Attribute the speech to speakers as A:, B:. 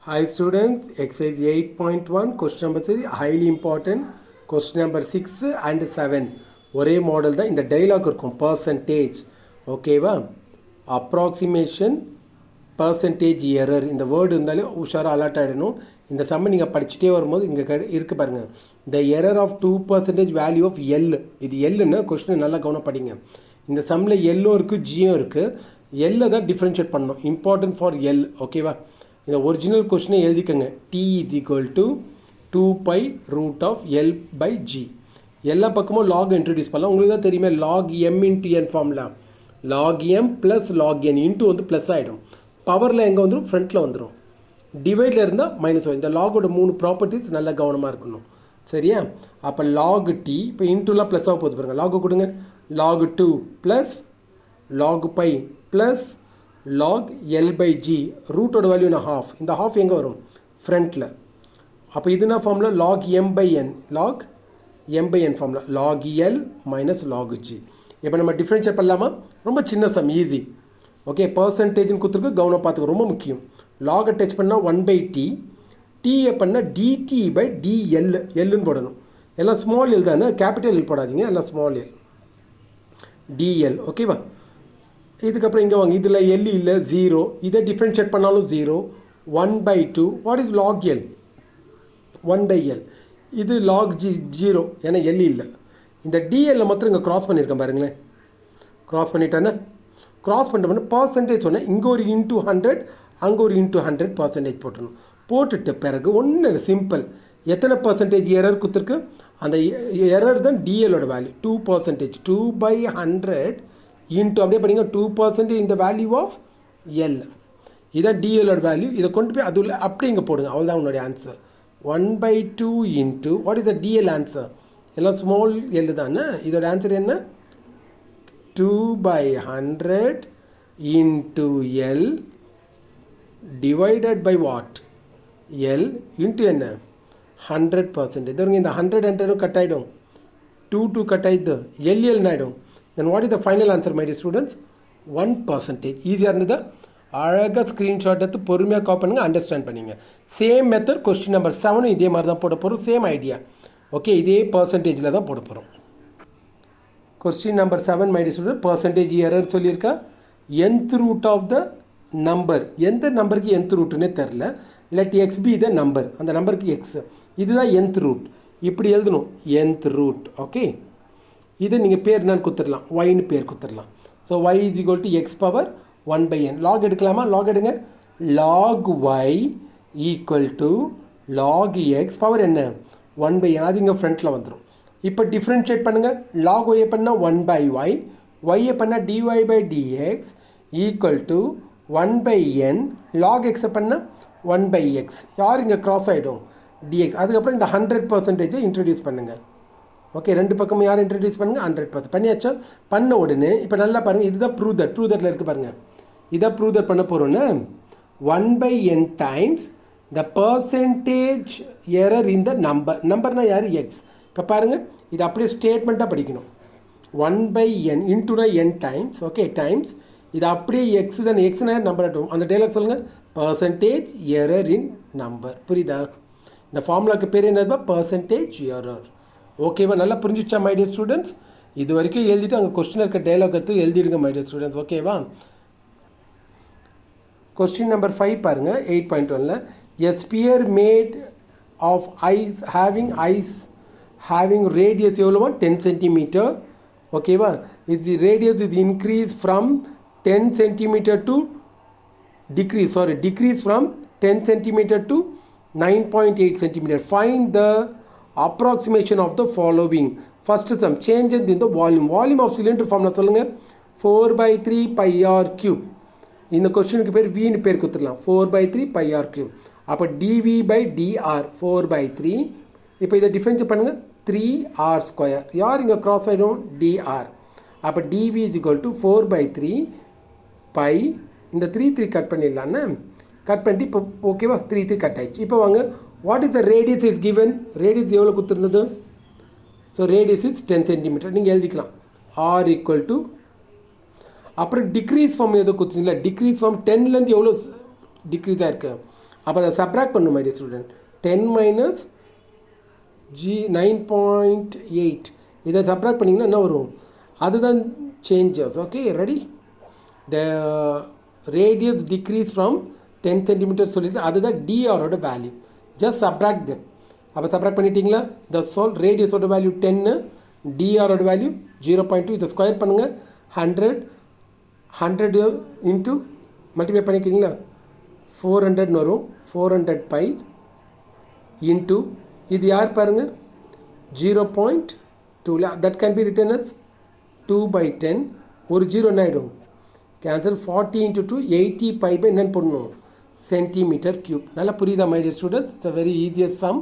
A: Hi students, exercise 8.1 question number 3 highly important. Question number 6 and 7 ஒரே model தான். இந்த dialogue இருக்கும் பர்சன்டேஜ், ஓகேவா? அப்ராக்சிமேஷன், பர்சன்டேஜ் எரர், இந்த வேர்டு இருந்தாலே உஷாராக அலர்ட் ஆகிடணும். இந்த சம்மை நீங்கள் படிச்சுட்டே வரும்போது இங்கே இருக்குது பாருங்கள், இந்த error of 2% value of L. இது எல்லுன்னு கொஸ்டின் நல்லா கவனம் படிங்க. இந்த சம்மில் எல்லும் இருக்குது, ஜியும் இருக்குது. எல்லை தான் டிஃப்ரென்ஷியேட் பண்ணணும், இம்பார்ட்டன்ட் ஃபார் எல், ஓகேவா? இந்த ஒரிஜினல் கொஸ்டினை எழுதிக்கங்க. T is equal to 2π√L/G. எல்லா பக்கமும் லாக் இன்ட்ரடியூஸ் பண்ணலாம். உங்களுக்கு தான் தெரியுமே, log M into N formula. Log M plus log N into வந்து ப்ளஸ் ஆகிடும். பவரில் எங்கே வந்துடும்? ஃப்ரண்ட்டில் வந்துடும். டிவைடில் இருந்தால் மைனஸ் வரும். இந்த லாகோட 3 ப்ராப்பர்ட்டிஸ் நல்லா கவனமாக இருக்கணும், சரியா? அப்போ லாக் டி, இப்போ இன்ட்டுலாம் ப்ளஸ்ஸாக போகுது பாருங்கள். லாகு கொடுங்க. Log 2 plus log pi plus log L/G. ரூட்டோட வேல்யூ நான் ஹாஃப். இந்த ஹாஃப் எங்கே வரும்? ஃப்ரண்ட்டில். அப்போ இதுனா formula log M/N. Log M/N formula log L minus log G. இப்போ நம்ம டிஃப்ரென்ஷியேட் பண்ணலாமா? ரொம்ப சின்ன சம், ஈஸி. ஓகே, பர்சன்டேஜ்னு கொடுத்துருக்கு, கவனம் பார்த்துக்க, ரொம்ப முக்கியம். லாகை டச் பண்ணால் 1/T, டீயை பண்ணால் DT/DL. எல்லுன்னு போடணும். எல்லாம் ஸ்மால் எல் தானே, கேபிட்டல் எல் போடாதீங்க, எல்லாம் ஸ்மால் எல். DL, ஓகேவா? இதுக்கப்புறம் இங்கே வாங்க, இதில் எல் இல்லை, 0. இதை டிஃப்ரென்ஷியேட் பண்ணாலும் 0. 1/2. What is log L? 1/L. இது லாக் G 0, ஏன்னா எல் இல்லை. இந்த டிஎல்ல மாத்திரம் இங்கே க்ராஸ் பண்ணியிருக்கேன் பாருங்களேன். க்ராஸ் பண்ணிட்டேன்னா, க்ராஸ் பண்ணிட்டோம்னா பர்சன்டேஜ் சொன்னேன், இங்கே ஒரு இன்ட்டு 100, அங்கே ஒரு இன்ட்டு 100 பர்சன்டேஜ் போட்டணும். போட்டுட்டு பிறகு ஒன்றும் இல்லை, சிம்பிள். எத்தனை பர்சன்டேஜ் எரர் கொடுத்துருக்கு? அந்த எரர் தான் டிஎலோட வேல்யூ 2%. 2/100 இன்ட்டு அப்படியே பண்ணிங்க 2% இந்த வேல்யூ ஆஃப் எல். இதான் டிஎலோட வேல்யூ. இதை கொண்டு போய் அது அப்படியே இங்கே போடுங்க, அவ்வளோதான் உன்னுடைய answer. 1/2 into what is the DL answer? எல்லாம் ஸ்மால் எல் தானே. இதோட ஆன்சர் என்ன? 2/100 into L divided by what? L into என்ன? 100%. இது இந்த 100 கட் ஆகிடும், 2 கட் ஆகிடுது, எல் ஆகிடும். Then what is the final answer, my dear students? 1%. ஈஸியாக இருந்ததா? அழகாக ஸ்க்ரீன்ஷாட் எடுத்து பொறுமையாக காப்பி பண்ணுங்கள், அண்டர்ஸ்டாண்ட் பண்ணிங்க. சேம் மெத்தட் கொஸ்டின் நம்பர் 7 இதே மாதிரி தான் போட போகிறோம். Same idea, okay? இதே பர்சன்டேஜில் தான் போட போகிறோம். Question number 7, my dear student, percentage error சொல்லியிருக்கா. nth root of the number. எந்த நம்பருக்கு nth ரூட்டுன்னே தெரில. Let X be the number. அந்த நம்பருக்கு எக்ஸ், இதுதான் nth ரூட். இப்படி எழுதணும், nth ரூட், ஓகே? இதை நீங்கள் பேர் என்னன்னு கொடுத்துடலாம், ஒய்னு பேர் கொடுத்துடலாம். So y is equal to X power 1/n. Log எடுக்கலாமா? லாக் எடுங்க. Log y equal to log X power என்ன? 1/n. அது இங்கே ஃப்ரண்ட்டில் வந்துடும். இப்போ டிஃப்ரென்ஷியேட் பண்ணுங்கள். லாக் ஒய்யை பண்ணால் 1/y, ஒய்யை பண்ணால் dy/dx equal to 1/n. Lock எக்ஸை பண்ணால் 1/x. யார் இங்கே க்ராஸ் ஆகிடும்? dx. அதுக்கப்புறம் இந்த 100% இன்ட்ரடியூஸ் பண்ணுங்கள். ஓகே, ரெண்டு பக்கமும் யார் இன்ட்ரடியூஸ் பண்ணுங்கள்? 100% பண்ணியாச்சா? பண்ண உடனே இப்போ நல்லா பாருங்கள், இதுதான் ப்ரூவ் தட். ப்ரூவ் தட்டில் இருக்குது பாருங்கள், இதான் ப்ரூவ் தட் பண்ண போகிறோன்னு. 1/n times the percentage error in the number. நம்பர்னால் யார்? எக்ஸ். இப்போ பாருங்கள், இது அப்படியே ஸ்டேட்மெண்ட்டாக படிக்கணும். 1/n இன்ட்டுனா n டைம்ஸ், ஓகே, டைம்ஸ் இது அப்படியே எக்ஸ் தானே. எக்ஸ்னா நம்பர் ஆட்டும். அந்த டைலாக் சொல்லுங்கள், பர்சன்டேஜ் எரர் இன் நம்பர். புரியுதா? இந்த ஃபார்முலாக்கு பேர் என்னதுப்பா? Percentage error. ஓகேவா? நல்லா புரிஞ்சிச்சா மை டியர் ஸ்டூடெண்ட்ஸ்? இது வரைக்கும் எழுதிட்டு அங்கே கொஸ்டின் இருக்க டைலாக் எடுத்து எழுதிடுங்க மை டியர் ஸ்டூடெண்ட்ஸ், ஓகேவா? கொஸ்டின் நம்பர் 5 பாருங்கள், 8.1ல். A sphere made of ice having radius எவ்வளோவா? 10 சென்டிமீட்டர், ஓகேவா? The radius is increase from 10 centimetre to decrease from 10 centimeter to 9.8 centimeter. Find the approximation of the following. First sum, changes in the volume. Volume of cylinder formula சொல்லுங்கள். 4/3 pi r cube. இந்த கொஸ்டினுக்கு பேர் v னு பேர் கொடுத்துடலாம். 4/3 pi r cube. அப்போ dv/dr 4/3. இப்போ இதை டிஃபரன்ஷியேட் பண்ணுங்கள், 3r². யார் இங்கே க்ராஸ் ஆகிடும்? dr. அப்போ dv is equal to 4/3 pi. இந்த 3 கட் பண்ணிடலான்னு கட் பண்ணிட்டு இப்போ ஓகேவா? 3 கட் ஆயிடுச்சு. இப்போ வாங்க, what is the radius is given? Radius எவ்வளோ கொடுத்துருந்தது? So radius is 10 centimetre. நீங்கள் எழுதிக்கலாம் r ஈக்குவல் டு, அப்புறம் டிக்ரீஸ் ஃபார்ம் எதோ கொடுத்துருங்களா? டிக்ரீஸ் ஃபார்ம் 10லேருந்து எவ்வளோ டிக்ரீஸ் ஆகிருக்கு? அப்போ அதை சப்ராக்ட் பண்ணும் மை டியர் ஸ்டூடெண்ட். 10 மைனஸ் 9.8 இதை சப்ராக்ட் பண்ணிங்கன்னா என்ன வரும்? அதுதான் changes. Okay, ready? The radius decrease from 10 centimetre சொல்லிட்டு அதுதான் டிஆரோட வேல்யூ. Just subtract them. அப்போ சப்ராக்ட் பண்ணிட்டீங்களா? த சோல் ரேடியஸோட வேல்யூ 10, டிஆரோட வேல்யூ 0.2. இதை ஸ்கொயர் பண்ணுங்கள். 100 இன்ட்டு மல்டிப்ளை பண்ணிக்கிறீங்களா? 400 வரும். 400 பை இன்ட்டு இது யார் பாருங்கள் 0.2. That can be written as 2/10. ஒரு ஜீரோ என்ன ஆகிடும்? கேன்சல். 40 இன்ட்டு 2 80 பை பை என்னென்னு போடணும்? Centimetre cube. நல்லா புரியுதா my dear students? It's a very easiest some.